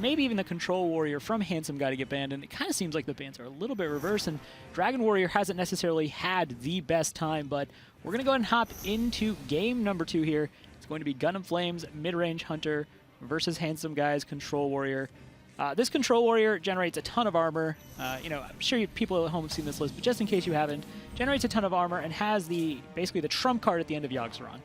maybe even the Control Warrior from Handsomeguy to get banned, and it kind of seems like the bans are a little bit reversed, and Dragon Warrior hasn't necessarily had the best time, but we're going to go ahead and hop into game number 2 here. It's going to be GundamFlame's Mid-Range Hunter versus Handsomeguy's Control Warrior. This Control Warrior generates a ton of armor. You know, I'm sure people at home have seen this list, but just in case you haven't, generates a ton of armor and has basically the trump card at the end of Yogg-Saron.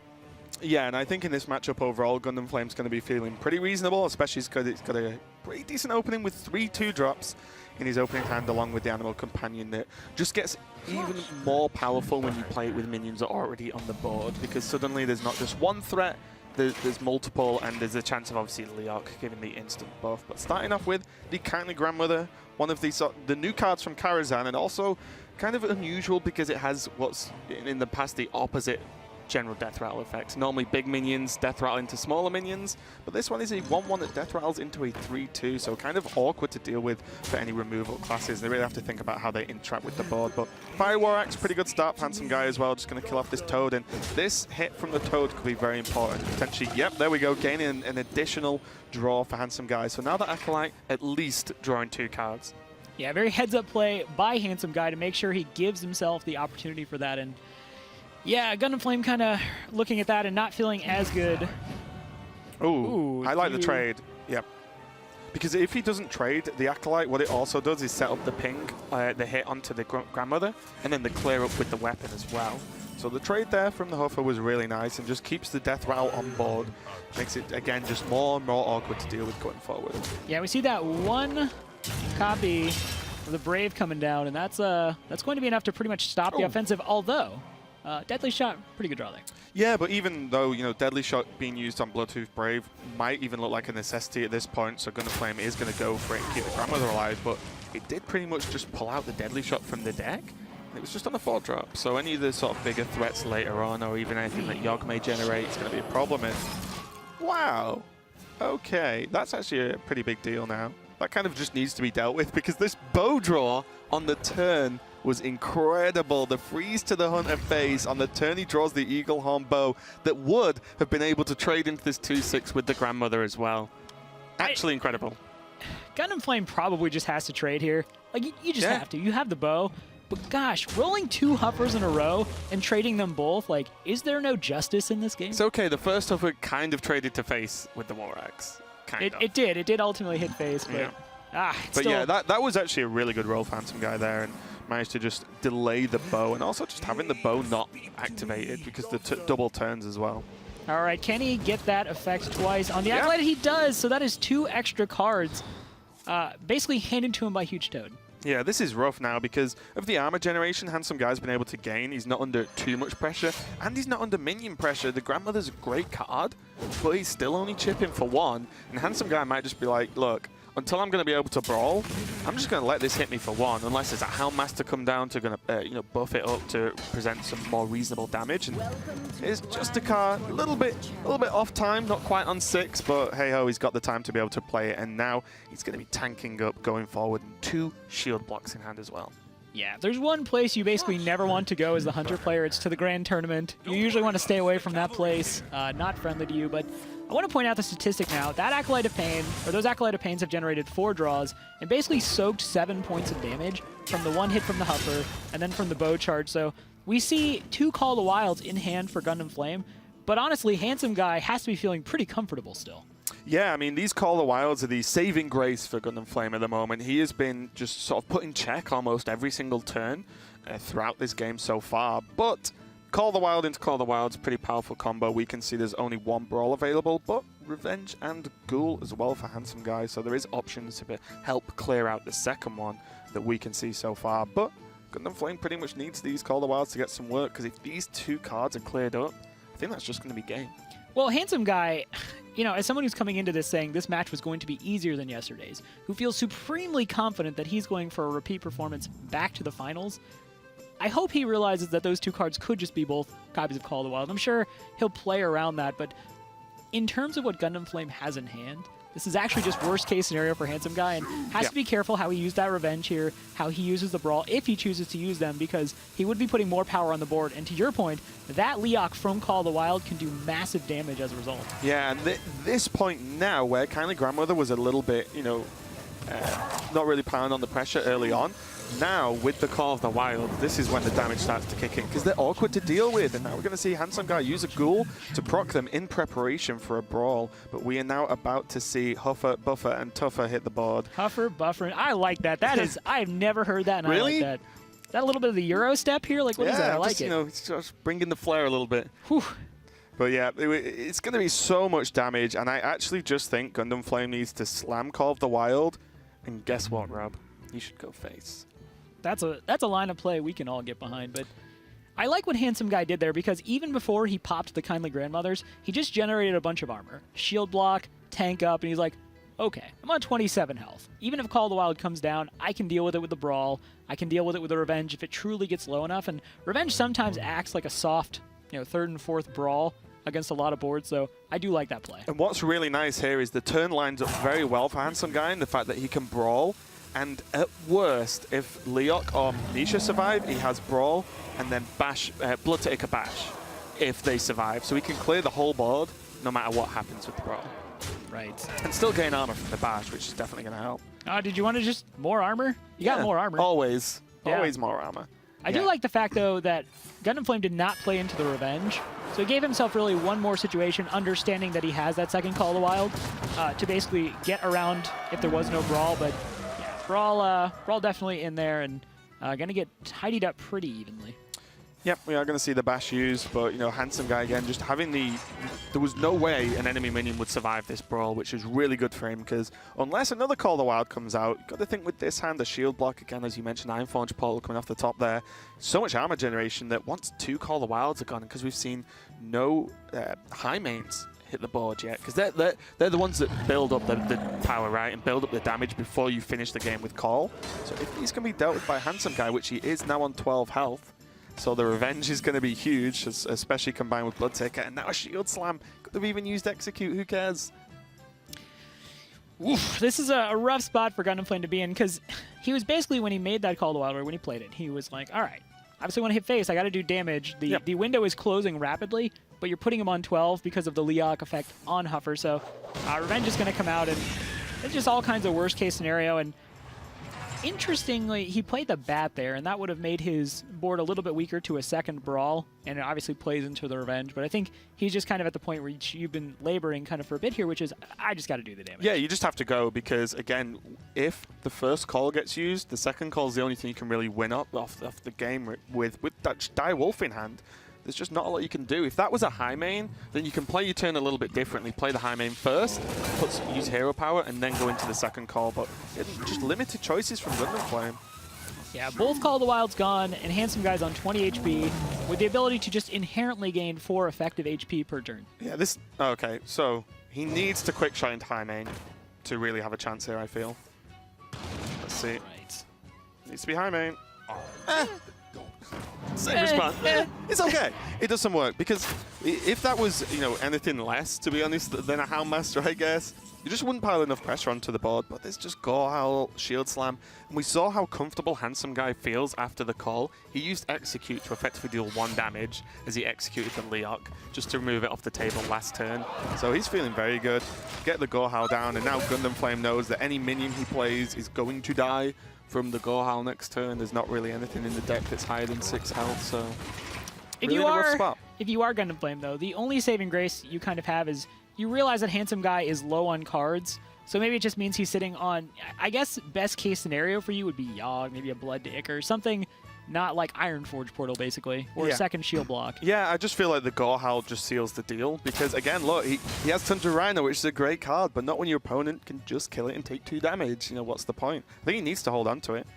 Yeah, and I think in this matchup overall, GundamFlame's going to be feeling pretty reasonable, especially because it's got a pretty decent opening with 3 2-drops in his opening hand, along with the Animal Companion that just gets even more powerful when you play it with minions that are already on the board, because suddenly there's not just one threat, there's multiple, and there's a chance of obviously Leok giving the instant buff. But starting off with the Kindly Grandmother, one of the new cards from Karazhan, and also kind of unusual because it has what's in the past the opposite general death rattle effects. Normally big minions death rattle into smaller minions, but this one is a 1-1 that death rattles into a 3-2, so kind of awkward to deal with for any removal classes. They really have to think about how they interact with the board. But Fire War Axe, pretty good start. Handsomeguy as well, just going to kill off this Toad, and this hit from the Toad could be very important. Potentially, yep, there we go, gaining an additional draw for Handsomeguy. So now the Acolyte at least drawing 2 cards. Yeah, very heads-up play by Handsomeguy to make sure he gives himself the opportunity for that. And yeah, GundamFlame kind of looking at that and not feeling as good. Ooh, I like the trade. Yep. Because if he doesn't trade, the Acolyte, what it also does is set up the ping, the hit onto the Grandmother, and then the clear up with the weapon as well. So the trade there from the Huffer was really nice and just keeps the death rattle on board. Makes it, again, just more and more awkward to deal with going forward. Yeah, we see that one copy of the Brave coming down, and that's going to be enough to pretty much stop the offensive, although Deadly Shot, pretty good draw there. Yeah, but even though, you know, Deadly Shot being used on Bloodtooth Brave might even look like a necessity at this point, so GundamFlame is going to go for it and keep the Grandmother alive, but it did pretty much just pull out the Deadly Shot from the deck. It was just on a 4-drop, so any of the sort of bigger threats later on, or even anything that Yogg may generate, is going to be a problem. And wow, okay, that's actually a pretty big deal now. That kind of just needs to be dealt with, because this bow draw on the turn was incredible. The freeze to the Hunter face on the turn he draws the Eagle Horn bow that would have been able to trade into this 2-6 with the Grandmother as well. Actually incredible. GundamFlame probably just has to trade here. Like, you just have to. You have the bow. But gosh, rolling 2 Huffers in a row and trading them both, like, is there no justice in this game? It's okay. The first Huffer kind of traded to face with the War Axe. It did. It did ultimately hit face, but but yeah, that was actually a really good roll for Handsomeguy there, and managed to just delay the bow, and also just having the bow not activated because the double turns as well. All right, can he get that effect twice? On the Acolyte, he does, so that is 2 extra cards basically handed to him by Huge Toad. Yeah, this is rough now because of the armor generation Handsomeguy been able to gain. He's not under too much pressure, and he's not under minion pressure. The Grandmother's a great card, but he's still only chipping for 1, and Handsomeguy might just be like, look, until I'm going to be able to brawl, I'm just going to let this hit me for 1, unless there's a Houndmaster come down to you know, buff it up to present some more reasonable damage. And it's just a card, a little bit off time, not quite on 6, but hey ho, he's got the time to be able to play it, and now he's going to be tanking up going forward, and 2 shield blocks in hand as well. Yeah, if there's one place you basically never want to go as the Hunter player, it's to the Grand Tournament. You usually want to stay away from that place, not friendly to you, but I want to point out the statistic now. That Acolyte of Pain, or those Acolyte of Pains have generated 4 draws and basically soaked 7 points of damage from the 1 hit from the Huffer and then from the bow charge. So we see 2 Call to Wilds in hand for GundamFlame, but honestly, Handsomeguy has to be feeling pretty comfortable still. Yeah, I mean, these Call the Wilds are the saving grace for GundamFlame at the moment. He has been just sort of put in check almost every single turn throughout this game so far, but Call the Wild into Call the Wild's pretty powerful combo. We can see there's only 1 Brawl available, but Revenge and Ghoul as well for Handsomeguy, so there is options to help clear out the second one that we can see so far. But GundamFlame pretty much needs these Call the Wilds to get some work, because if these 2 cards are cleared up, I think that's just going to be game. Well, Handsomeguy, you know, as someone who's coming into this saying this match was going to be easier than yesterday's, who feels supremely confident that he's going for a repeat performance back to the finals, I hope he realizes that those 2 cards could just be both copies of Call of the Wild. I'm sure he'll play around that, but in terms of what GundamFlame has in hand, This is actually just worst case scenario for Handsomeguy, and has to be careful how he used that revenge here, how he uses the brawl, if he chooses to use them, because he would be putting more power on the board. And to your point, that Leok from Call of the Wild can do massive damage as a result. Yeah, and this point now, where Kindly Grandmother was a little bit, not really piling on the pressure early on, now with the Call of the Wild, this is when the damage starts to kick in, because they're awkward to deal with. And now we're going to see Handsomeguy use a ghoul to proc them in preparation for a brawl. But we are now about to see Huffer, Buffer, and Tougher hit the board. Huffer, Buffer, I like that. That is, I have never heard that, and Really? I like that. Is that a little bit of the Euro step here? Like, what is that? I like it. It's just bringing the flair a little bit. Whew. But yeah, it's going to be so much damage, and I actually just think GundamFlame needs to slam Call of the Wild. And guess what, Rob? You should go face. That's a line of play we can all get behind, but I like what Handsomeguy did there, because even before he popped the Kindly Grandmothers, he just generated a bunch of armor. Shield block, tank up, and he's like, okay, I'm on 27 health. Even if Call of the Wild comes down, I can deal with it with the Brawl. I can deal with it with the Revenge if it truly gets low enough, and Revenge sometimes acts like a soft, third and fourth Brawl against a lot of boards, so I do like that play. And what's really nice here is the turn lines up very well for Handsomeguy, and the fact that he can Brawl. And at worst, if Leok or Nisha survive, he has Brawl, and then Bash, Blood to Ica Bash, if they survive. So he can clear the whole board, no matter what happens with the Brawl. Right. And still gain armor from the Bash, which is definitely going to help. Did you want to just more armor? You got more armor. Always. Yeah. Always more armor. I do like the fact, though, that GundamFlame did not play into the Revenge. So he gave himself really one more situation, understanding that he has that second Call of the Wild, to basically get around if there was no Brawl. But yeah, Brawl definitely in there, and going to get tidied up pretty evenly. Yep, we are going to see the Bash used, but, Handsomeguy again, just having there was no way an enemy minion would survive this Brawl, which is really good for him, because unless another Call of the Wild comes out, you've got to think with this hand, the shield block, again, as you mentioned, Ironforge Portal coming off the top there, so much armor generation that once two Call of the Wilds are gone, because we've seen no high mains hit the board yet, because they're the ones that build up the power, right, and build up the damage before you finish the game with Call. So if these can be dealt with by Handsomeguy, which he is now on 12 health, so the Revenge is going to be huge, especially combined with Blood Ticker, and now a Shield Slam. Could have even used Execute, who cares? Oof, this is a rough spot for GundamFlame to be in, because he was basically, when he made that Call of the Wild, or when he played it, he was like, all right, obviously when I hit face, I got to do damage. The window is closing rapidly, but you're putting him on 12 because of the Leok effect on Huffer, so Revenge is going to come out, and it's just all kinds of worst case scenario. And interestingly, he played the Bat there, and that would have made his board a little bit weaker to a second Brawl, and it obviously plays into the Revenge. But I think he's just kind of at the point where you've been laboring kind of for a bit here, which is, I just got to do the damage. Yeah, you just have to go, because, again, if the first call gets used, the second call is the only thing you can really win up off the game with that Die Wolf in hand. There's just not a lot you can do. If that was a high main, then you can play your turn a little bit differently. Play the high main first, use hero power, and then go into the second call. But just limited choices from GundamFlame. Yeah, both Call of the Wild's gone, and Handsomeguy on 20 HP, with the ability to just inherently gain 4 effective HP per turn. Yeah, okay, so he needs to quick shot into high main to really have a chance here, I feel. Let's see. Right. Needs to be high main. Same response. It's okay. It does some work, because if that was, anything less, to be honest, than a Houndmaster, I guess, you just wouldn't pile enough pressure onto the board. But there's just Gore Howl, Shield Slam, and we saw how comfortable Handsomeguy feels after the call. He used Execute to effectively deal 1 damage as he executed the Leok, just to remove it off the table last turn. So he's feeling very good. Get the Gore Howl down, and now GundamFlame knows that any minion he plays is going to die from the Gore Howl next turn. There's not really anything in the deck that's higher than 6 health, so if you are GundamFlame, though, the only saving grace you kind of have is you realize that Handsomeguy is low on cards, so maybe it just means he's sitting on, I guess, best case scenario for you would be Yogg, maybe a Blood to Ica, or something not like Ironforge Portal, basically, or a second shield block. Yeah, I just feel like the Gore Howl just seals the deal, because, again, look, he has tons of Rhino, which is a great card, but not when your opponent can just kill it and take 2 damage. What's the point? I think he needs to hold on to it.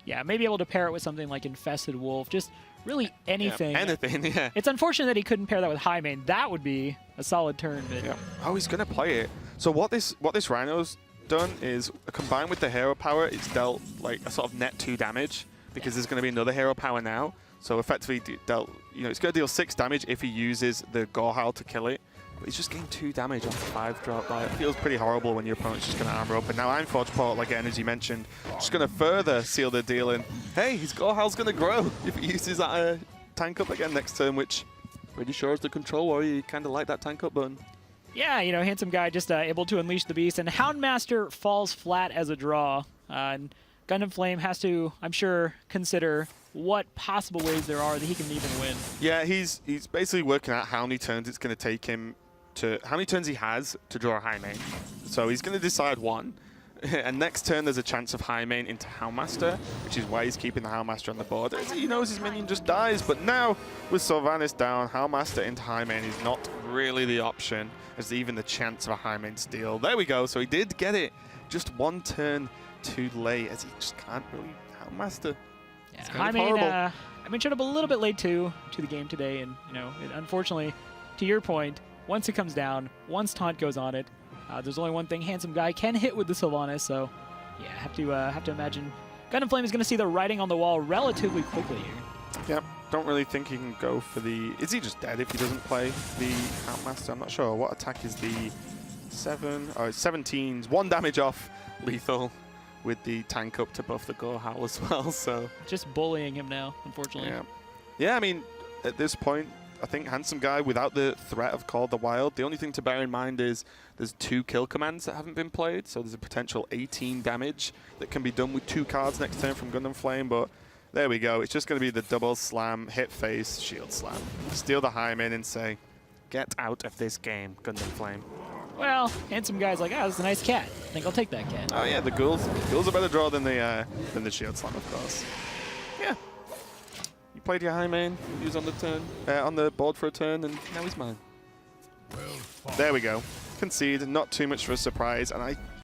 Yeah, maybe able to pair it with something like Infested Wolf, just really anything. Yeah, anything, yeah. It's unfortunate that he couldn't pair that with High Main. That would be a solid turn. But yeah. Oh, he's going to play it. So what this Rhino's done is, combined with the hero power, it's dealt like a sort of net 2 damage, because there's going to be another hero power now. So effectively dealt, it's going to deal 6 damage if he uses the Gore Howl to kill it. But he's just getting 2 damage off 5 drop. Like, it feels pretty horrible when your opponent's just going to armor up. And now Ironforge Portal, again, as you mentioned, just going to further seal the deal. And hey, his Gohal's going to grow if he uses that tank up again next turn, which pretty sure is the control warrior. You kind of like that tank up button. Yeah, you know, Handsomeguy just able to unleash the beast, and Houndmaster falls flat as a draw. And GundamFlame has to, I'm sure, consider what possible ways there are that he can even win. Yeah, he's basically working out how many turns it's going to take him to, how many turns he has to draw a high main. So he's going to decide one. And next turn there's a chance of high main into Houndmaster, which is why he's keeping the Houndmaster on the board. He knows his minion just dies, but now with Sylvanas down, Houndmaster into high main is not really the option, as even the chance of a high main steal. There we go, so he did get it just 1 turn too late, as he just can't really Houndmaster. Yeah, high main showed up a little bit late to the game today, and you know, unfortunately, to your point, once it comes down, once taunt goes on it, there's only one thing Handsomeguy can hit with the Sylvanas, so yeah, have to imagine GundamFlame is going to see the writing on the wall relatively quickly here. Yep, don't really think he can go for the... Is he just dead if he doesn't play the Houndmaster? I'm not sure. What attack is the 7? Oh, it's 17's 1 damage off lethal with the tank up to buff the Gohal as well, so... Just bullying him now, unfortunately. Yeah, I mean, at this point, I think Handsomeguy, without the threat of Call the Wild, the only thing to bear in mind is there's 2 kill commands that haven't been played, so there's a potential 18 damage that can be done with 2 cards next turn from GundamFlame, but there we go. It's just going to be the double slam, hit face, shield slam. Steal the high main and say, get out of this game, GundamFlame. Well, Handsomeguy like, that's a nice cat. I think I'll take that cat. Oh yeah, the ghouls are better draw than the shield slam, of course. Yeah. You played your high main, he was on the turn, on the board for a turn, and now he's mine. There we go. Concede, not too much for a surprise, and I